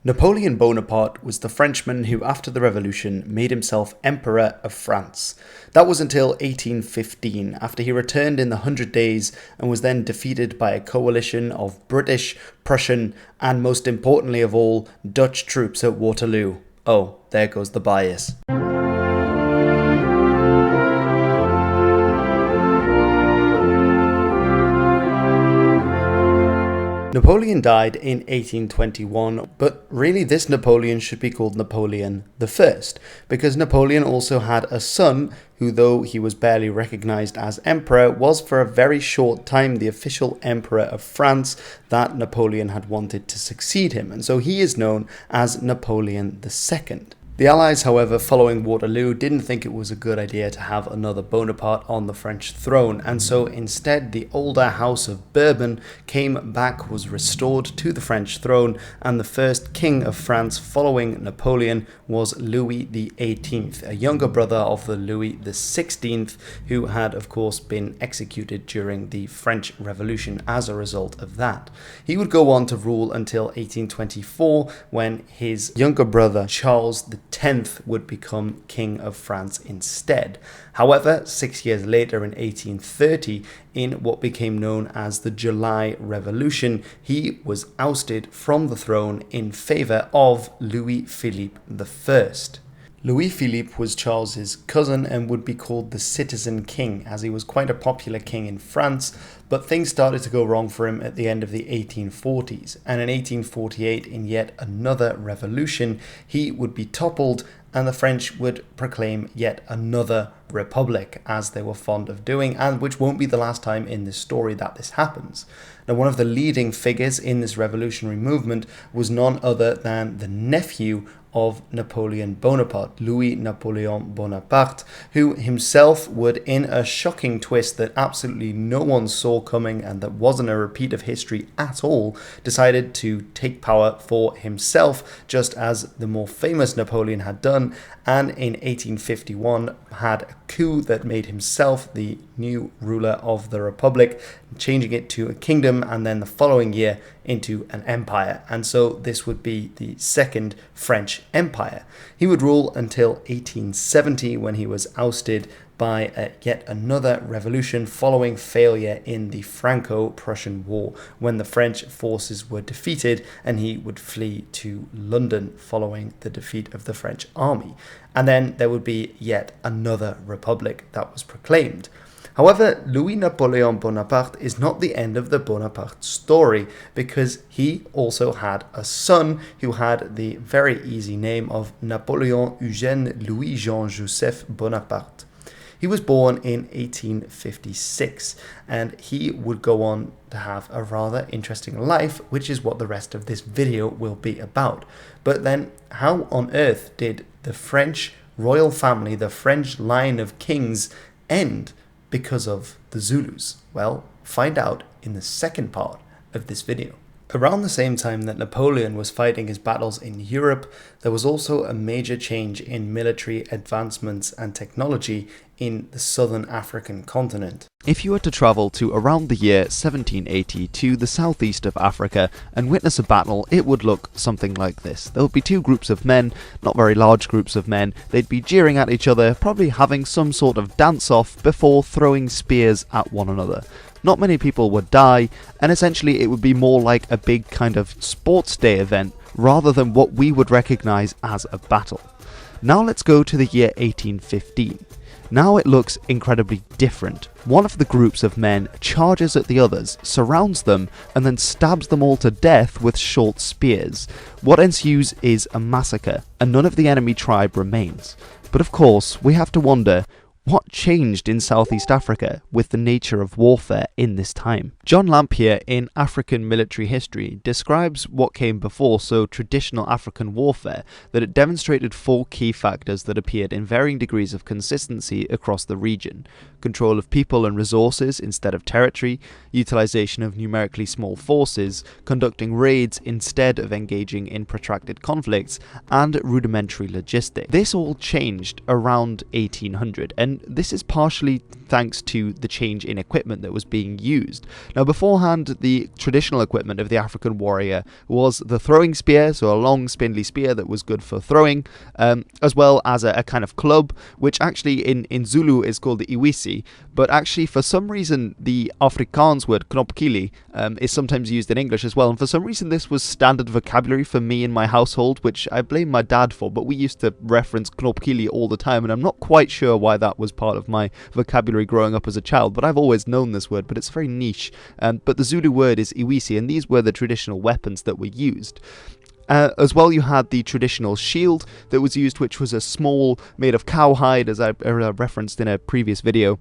Napoleon Bonaparte was the Frenchman who, after the Revolution, made himself Emperor of France. That was until 1815, after he returned in the 100 Days and was then defeated by a coalition of British, Prussian, and most importantly of all, Dutch troops at Waterloo. Oh, there goes the bias. Napoleon died in 1821, but really this Napoleon should be called Napoleon I, because Napoleon also had a son who, though he was barely recognized as emperor, was for a very short time the official emperor of France that Napoleon had wanted to succeed him, and so he is known as Napoleon II. The Allies, however, following Waterloo, didn't think it was a good idea to have another Bonaparte on the French throne, and so instead the older House of Bourbon came back, was restored to the French throne, and the first king of France following Napoleon was Louis XVIII, a younger brother of the Louis XVI, who had of course been executed during the French Revolution as a result of that. He would go on to rule until 1824, when his younger brother Charles X would become King of France instead. However, 6 years later in 1830, in what became known as the July Revolution, he was ousted from the throne in favour of Louis-Philippe I. Louis-Philippe was Charles's cousin and would be called the Citizen King, as he was quite a popular king in France, but things started to go wrong for him at the end of the 1840s, and in 1848, in yet another revolution, he would be toppled and the French would proclaim yet another republic, as they were fond of doing, and which won't be the last time in this story that this happens. Now, one of the leading figures in this revolutionary movement was none other than the nephew of Napoleon Bonaparte, Louis-Napoléon Bonaparte, who himself would, in a shocking twist that absolutely no one saw coming and that wasn't a repeat of history at all, decided to take power for himself, just as the more famous Napoleon had done, and in 1851 had a coup that made himself the new ruler of the Republic, changing it to a kingdom, and then the following year into an empire. And so this would be the Second French Empire. He would rule until 1870, when he was ousted by yet another revolution following failure in the Franco-Prussian War, when the French forces were defeated and he would flee to London following the defeat of the French army. And then there would be yet another republic that was proclaimed. However, Louis-Napoléon Bonaparte is not the end of the Bonaparte story, because he also had a son who had the very easy name of Napoléon Eugène Louis-Jean Joseph Bonaparte. He was born in 1856, and he would go on to have a rather interesting life, which is what the rest of this video will be about. But then, how on earth did the French royal family, the French line of kings, end because of the Zulus? Well, find out in the second part of this video. Around the same time that Napoleon was fighting his battles in Europe, there was also a major change in military advancements and technology in the southern African continent. If you were to travel to around the year 1780 to the southeast of Africa and witness a battle, it would look something like this. There would be two groups of men, not very large groups of men. They'd be jeering at each other, probably having some sort of dance-off before throwing spears at one another. Not many people would die, and essentially it would be more like a big kind of sports day event rather than what we would recognise as a battle. Now let's go to the year 1815. Now it looks incredibly different. One of the groups of men charges at the others, surrounds them, and then stabs them all to death with short spears. What ensues is a massacre, and none of the enemy tribe remains. But of course, we have to wonder, what changed in Southeast Africa with the nature of warfare in this time? John Lampier in African Military History describes what came before so traditional African warfare, that it demonstrated four key factors that appeared in varying degrees of consistency across the region: control of people and resources instead of territory, utilization of numerically small forces, conducting raids instead of engaging in protracted conflicts, and rudimentary logistics. This all changed around 1800, and and this is partially thanks to the change in equipment that was being used. Now, beforehand, the traditional equipment of the African warrior was the throwing spear, so a long spindly spear that was good for throwing, as well as a kind of club, which actually in Zulu is called the iwisi, but actually for some reason the Afrikaans word knopkili is sometimes used in English as well, and for some reason this was standard vocabulary for me in my household, which I blame my dad for, but we used to reference knopkili all the time, and I'm not quite sure why that was part of my vocabulary growing up as a child, but I've always known this word, but it's very niche. But the Zulu word is iwisi, and these were the traditional weapons that were used. As well, you had the traditional shield that was used, which was a small, made of cowhide, as I referenced in a previous video.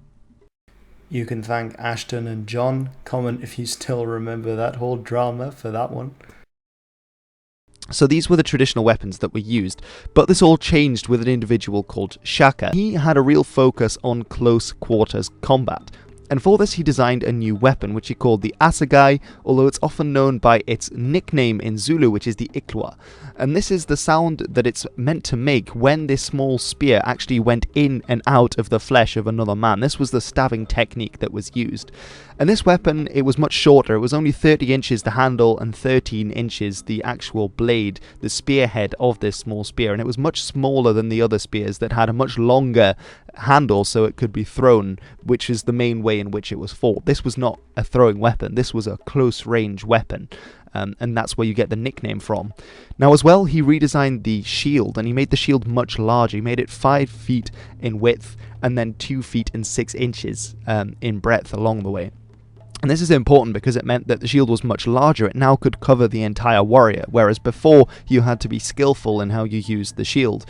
You can thank Ashton and John. Comment if you still remember that whole drama for that one. So these were the traditional weapons that were used, but this all changed with an individual called Shaka. He had a real focus on close quarters combat, and for this he designed a new weapon which he called the assegai, although it's often known by its nickname in Zulu, which is the iklwa. And this is the sound that it's meant to make when this small spear actually went in and out of the flesh of another man. This was the stabbing technique that was used. And this weapon, it was much shorter. It was only 30 inches the handle and 13 inches the actual blade, the spearhead of this small spear. And it was much smaller than the other spears that had a much longer handle so it could be thrown, which is the main way in which it was fought. This was not a throwing weapon. This was a close range weapon. And that's where you get the nickname from. Now as well, he redesigned the shield, and he made the shield much larger. He made it 5 feet in width and then 2 feet and 6 inches in breadth along the way. And this is important because it meant that the shield was much larger. It now could cover the entire warrior, whereas before you had to be skillful in how you used the shield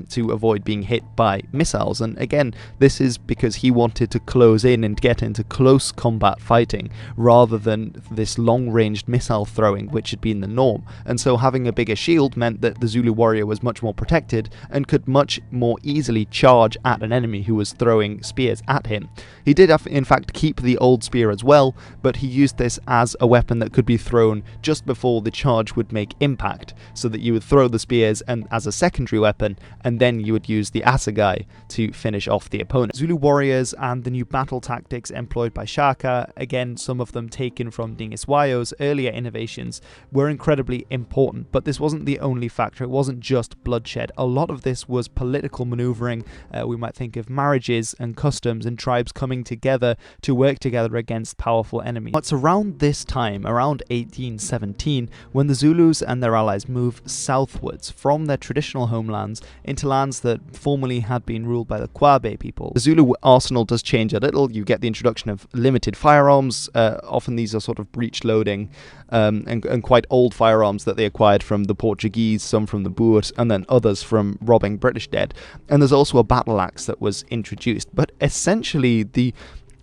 to avoid being hit by missiles. And again, this is because he wanted to close in and get into close combat fighting rather than this long-ranged missile throwing, which had been the norm. And so having a bigger shield meant that the Zulu warrior was much more protected and could much more easily charge at an enemy who was throwing spears at him. He did in fact keep the old spear as well, but he used this as a weapon that could be thrown just before the charge would make impact, so that you would throw the spears and as a secondary weapon, and then you would use the assegai to finish off the opponent. Zulu warriors and the new battle tactics employed by Shaka, again some of them taken from Dingiswayo's earlier innovations, were incredibly important, but this wasn't the only factor. It wasn't just bloodshed. A lot of this was political maneuvering. We might think of marriages and customs and tribes coming together to work together against powerful enemies. It's around this time, around 1817, when the Zulus and their allies move southwards from their traditional homelands into lands that formerly had been ruled by the Kwabe people. The Zulu arsenal does change a little. You get the introduction of limited firearms. Often these are sort of breech loading and quite old firearms that they acquired from the Portuguese, some from the Boers, and then others from robbing British dead. And there's also a battle axe that was introduced. But essentially, the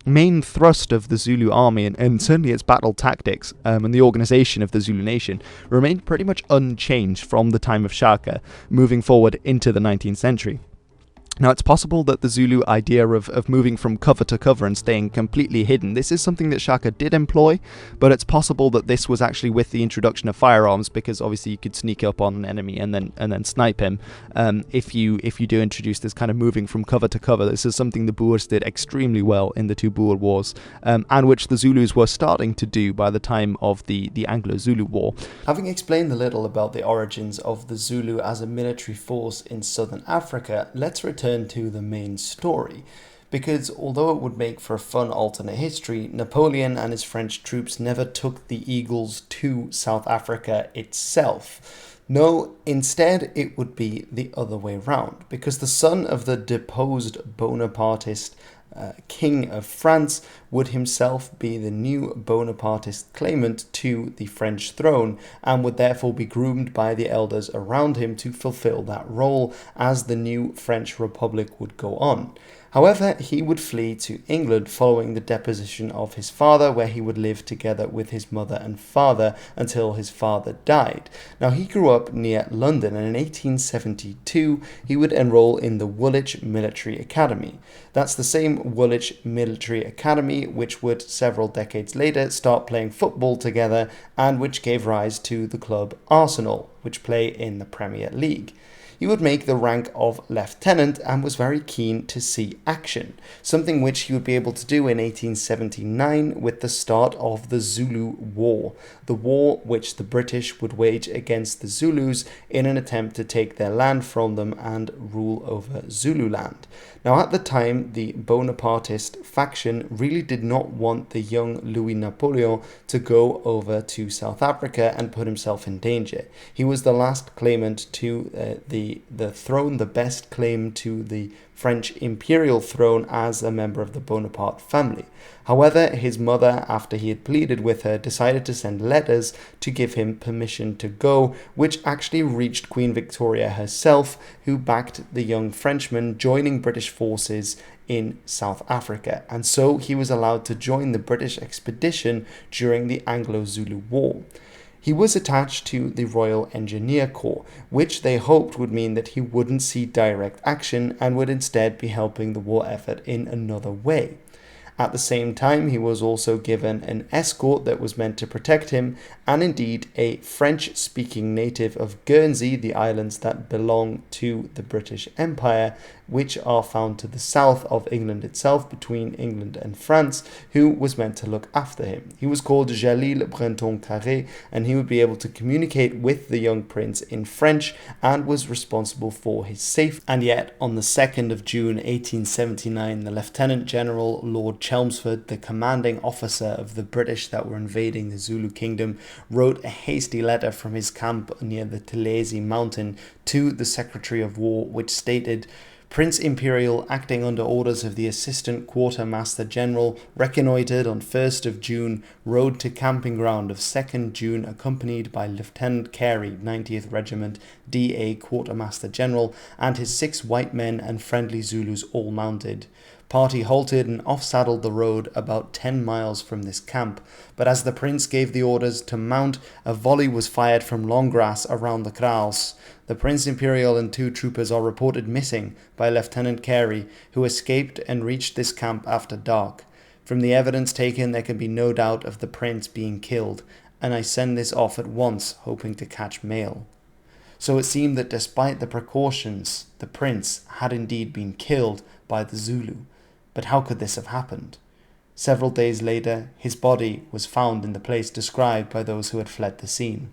main thrust of the Zulu army and certainly its battle tactics and the organization of the Zulu nation remained pretty much unchanged from the time of Shaka moving forward into the 19th century. Now, it's possible that the Zulu idea of moving from cover to cover and staying completely hidden, this is something that Shaka did employ, but it's possible that this was actually with the introduction of firearms, because obviously you could sneak up on an enemy and then snipe him. If you do introduce this kind of moving from cover to cover, this is something the Boers did extremely well in the two Boer Wars, and which the Zulus were starting to do by the time of the Anglo-Zulu War. Having explained a little about the origins of the Zulu as a military force in southern Africa, let's return to the main story, because although it would make for a fun alternate history, Napoleon and his French troops never took the Eagles to South Africa itself. No, instead it would be the other way round, because the son of the deposed Bonapartist King of France would himself be the new Bonapartist claimant to the French throne, and would therefore be groomed by the elders around him to fulfill that role as the new French Republic would go on. However, he would flee to England following the deposition of his father, where he would live together with his mother and father until his father died. Now, he grew up near London, and in 1872 he would enroll in the Woolwich Military Academy. That's the same Woolwich Military Academy which would several decades later start playing football together, and which gave rise to the club Arsenal. which play in the Premier League. He would make the rank of lieutenant and was very keen to see action, something which he would be able to do in 1879 with the start of the Zulu War, the war which the British would wage against the Zulus in an attempt to take their land from them and rule over Zululand. Now, at the time, the Bonapartist faction really did not want the young Louis-Napoleon to go over to South Africa and put himself in danger. He was the last claimant to the throne, the best claim to the French Imperial throne as a member of the Bonaparte family. However, his mother, after he had pleaded with her, decided to send letters to give him permission to go, which actually reached Queen Victoria herself, who backed the young Frenchman joining British forces in South Africa, and so he was allowed to join the British expedition during the Anglo-Zulu War. He was attached to the Royal Engineer Corps, which they hoped would mean that he wouldn't see direct action and would instead be helping the war effort in another way. At the same time, he was also given an escort that was meant to protect him, and indeed a French-speaking native of Guernsey, the islands that belong to the British Empire, which are found to the south of England itself, between England and France, who was meant to look after him. He was called Jalil Breton Carré, and he would be able to communicate with the young prince in French and was responsible for his safety. And yet, on the 2nd of June 1879, the Lieutenant General Lord Chelmsford, the commanding officer of the British that were invading the Zulu kingdom, wrote a hasty letter from his camp near the Telesi mountain to the Secretary of War, which stated, Prince Imperial, acting under orders of the Assistant Quartermaster General, reconnoitred on 1st of June, rode to camping ground of 2nd June, accompanied by Lieutenant Carey, 90th Regiment, D.A. Quartermaster General, and his 6 white men and friendly Zulus all mounted. Party halted and off-saddled the road about 10 miles from this camp, but as the prince gave the orders to mount, a volley was fired from long grass around the kraals. The Prince Imperial and 2 troopers are reported missing by Lieutenant Carey, who escaped and reached this camp after dark. From the evidence taken, there can be no doubt of the prince being killed, and I send this off at once, hoping to catch mail. So it seemed that despite the precautions, the prince had indeed been killed by the Zulu. But how could this have happened? Several days later, his body was found in the place described by those who had fled the scene.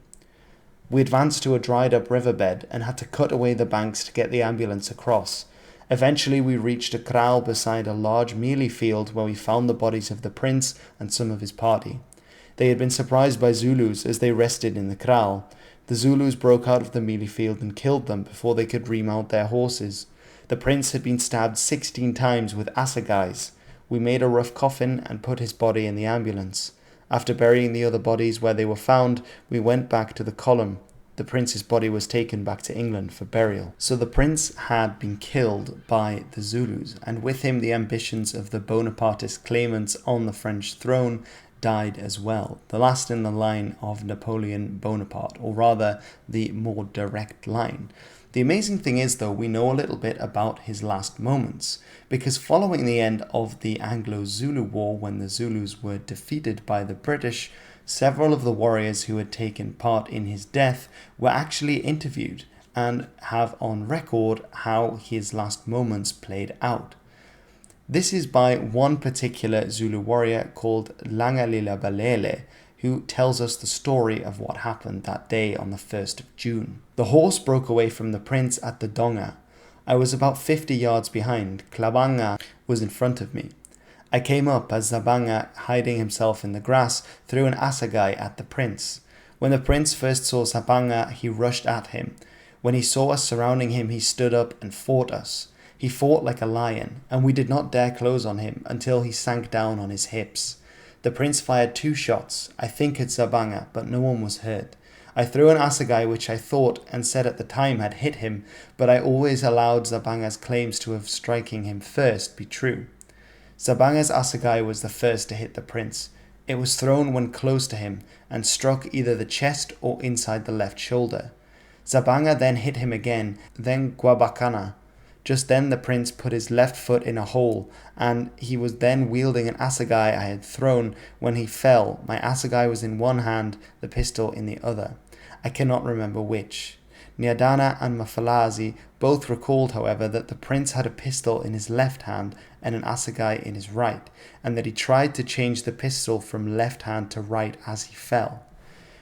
We advanced to a dried-up riverbed and had to cut away the banks to get the ambulance across. Eventually, we reached a kraal beside a large mealie field where we found the bodies of the prince and some of his party. They had been surprised by Zulus as they rested in the kraal. The Zulus broke out of the mealie field and killed them before they could remount their horses. The prince had been stabbed 16 times with assegais. We made a rough coffin and put his body in the ambulance. After burying the other bodies where they were found, we went back to the column. The prince's body was taken back to England for burial. So the prince had been killed by the Zulus, and with him the ambitions of the Bonapartist claimants on the French throne died as well, the last in the line of Napoleon Bonaparte, or rather the more direct line. The amazing thing is, though, we know a little bit about his last moments, because following the end of the Anglo-Zulu War, when the Zulus were defeated by the British, several of the warriors who had taken part in his death were actually interviewed and have on record how his last moments played out. This is by one particular Zulu warrior called Langalila Balele, who tells us the story of what happened that day on the 1st of June. The horse broke away from the prince at the donga. I was about 50 yards behind. Klabanga was in front of me. I came up as Zabanga, hiding himself in the grass, threw an assegai at the prince. When the prince first saw Zabanga, he rushed at him. When he saw us surrounding him, he stood up and fought us. He fought like a lion, and we did not dare close on him until he sank down on his hips. The prince fired 2 shots, I think at Zabanga, but no one was hurt. I threw an assegai which I thought and said at the time had hit him, but I always allowed Zabanga's claims to have striking him first be true. Zabanga's assegai was the first to hit the prince. It was thrown when close to him and struck either the chest or inside the left shoulder. Zabanga then hit him again, then Guabacana. Just then the prince put his left foot in a hole, and he was then wielding an assegai I had thrown. When he fell, my assegai was in one hand, the pistol in the other. I cannot remember which. Nyadana and Mafalazi both recalled, however, that the prince had a pistol in his left hand and an assegai in his right, and that he tried to change the pistol from left hand to right as he fell.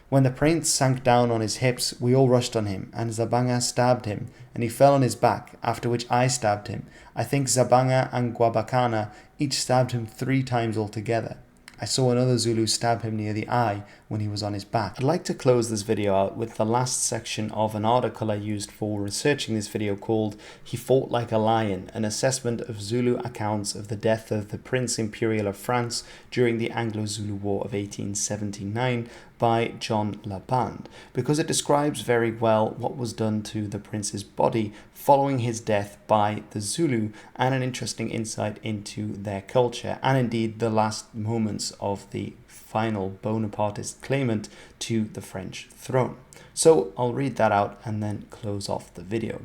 When the prince sank down on his hips, we all rushed on him, and Zabanga stabbed him, and he fell on his back, after which I stabbed him. I think Zabanga and Gwabakana each stabbed him 3 times altogether. I saw another Zulu stab him near the eye when he was on his back. I'd like to close this video out with the last section of an article I used for researching this video called "He Fought Like a Lion, an assessment of Zulu accounts of the death of the Prince Imperial of France during the Anglo-Zulu War of 1879 by John Laband," because it describes very well what was done to the prince's body following his death by the Zulu, and an interesting insight into their culture and indeed the last moments of the final Bonapartist claimant to the French throne. So I'll read that out and then close off the video.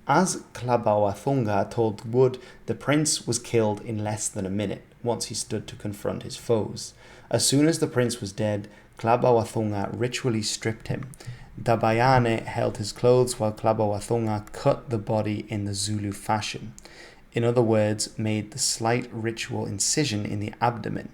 As Klabawathunga told Wood, the prince was killed in less than a minute once he stood to confront his foes. As soon as the prince was dead, Klabawathunga ritually stripped him. Dabayane held his clothes while Klabawathunga cut the body in the Zulu fashion. In other words, made the slight ritual incision in the abdomen.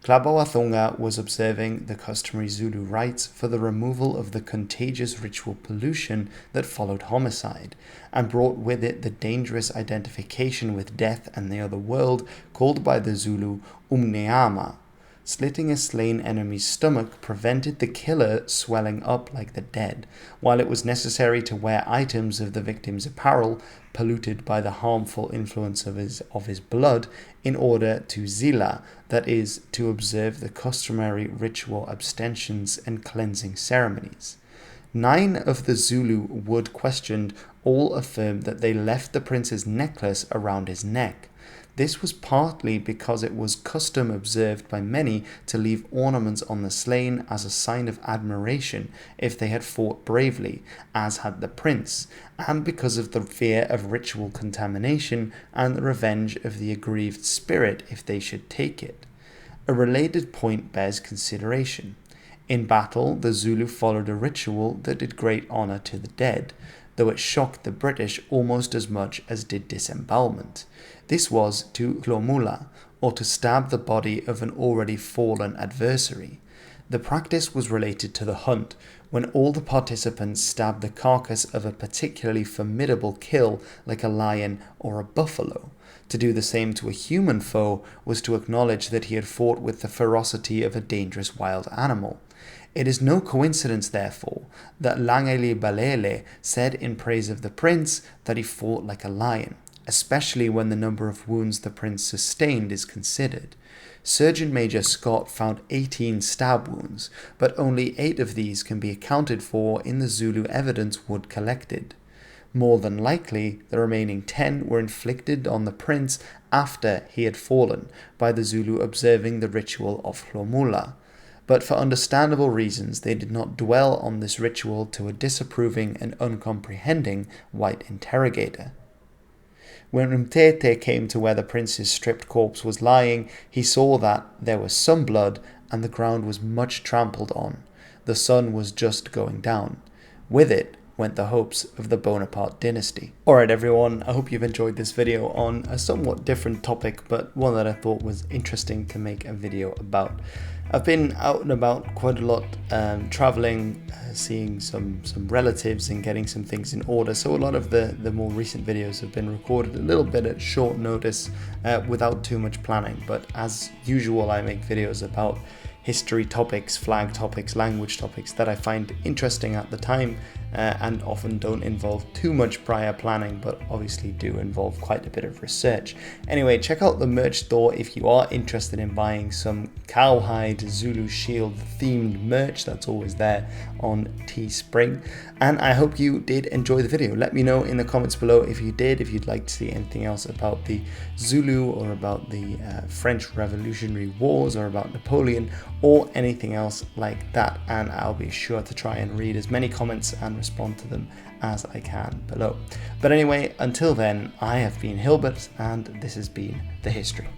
Klabawathunga was observing the customary Zulu rites for the removal of the contagious ritual pollution that followed homicide, and brought with it the dangerous identification with death and the other world called by the Zulu umneama. Slitting a slain enemy's stomach prevented the killer swelling up like the dead, while it was necessary to wear items of the victim's apparel polluted by the harmful influence of his blood in order to zila, that is, to observe the customary ritual abstentions and cleansing ceremonies. 9 of the Zulu Wood questioned all affirmed that they left the prince's necklace around his neck. This was partly because it was custom observed by many to leave ornaments on the slain as a sign of admiration if they had fought bravely, as had the prince, and because of the fear of ritual contamination and the revenge of the aggrieved spirit if they should take it. A related point bears consideration. In battle, the Zulu followed a ritual that did great honour to the dead, though it shocked the British almost as much as did disembowelment. This was to hlomula, or to stab the body of an already fallen adversary. The practice was related to the hunt, when all the participants stabbed the carcass of a particularly formidable kill like a lion or a buffalo. To do the same to a human foe was to acknowledge that he had fought with the ferocity of a dangerous wild animal. It is no coincidence, therefore, that Langeli Balele said in praise of the prince that he fought like a lion, especially when the number of wounds the prince sustained is considered. Surgeon Major Scott found 18 stab wounds, but only 8 of these can be accounted for in the Zulu evidence Wood collected. More than likely, the remaining 10 were inflicted on the prince after he had fallen, by the Zulu observing the ritual of hlomula. But for understandable reasons they did not dwell on this ritual to a disapproving and uncomprehending white interrogator. When Umtete came to where the prince's stripped corpse was lying, he saw that there was some blood and the ground was much trampled on. The sun was just going down. With it went the hopes of the Bonaparte dynasty. Alright everyone, I hope you've enjoyed this video on a somewhat different topic, but one that I thought was interesting to make a video about. I've been out and about quite a lot, traveling, seeing some relatives and getting some things in order, so a lot of the more recent videos have been recorded a little bit at short notice without too much planning, but as usual I make videos about history topics, flag topics, language topics that I find interesting at the time and often don't involve too much prior planning, but obviously do involve quite a bit of research. Anyway, check out the merch store if you are interested in buying some Cowhide Zulu Shield themed merch. That's always there on Teespring. And I hope you did enjoy the video. Let me know in the comments below if you did, if you'd like to see anything else about the Zulu or about the French Revolutionary Wars or about Napoleon or anything else like that, and I'll be sure to try and read as many comments and respond to them as I can below. But anyway, until then, I have been Hilbert and this has been The History.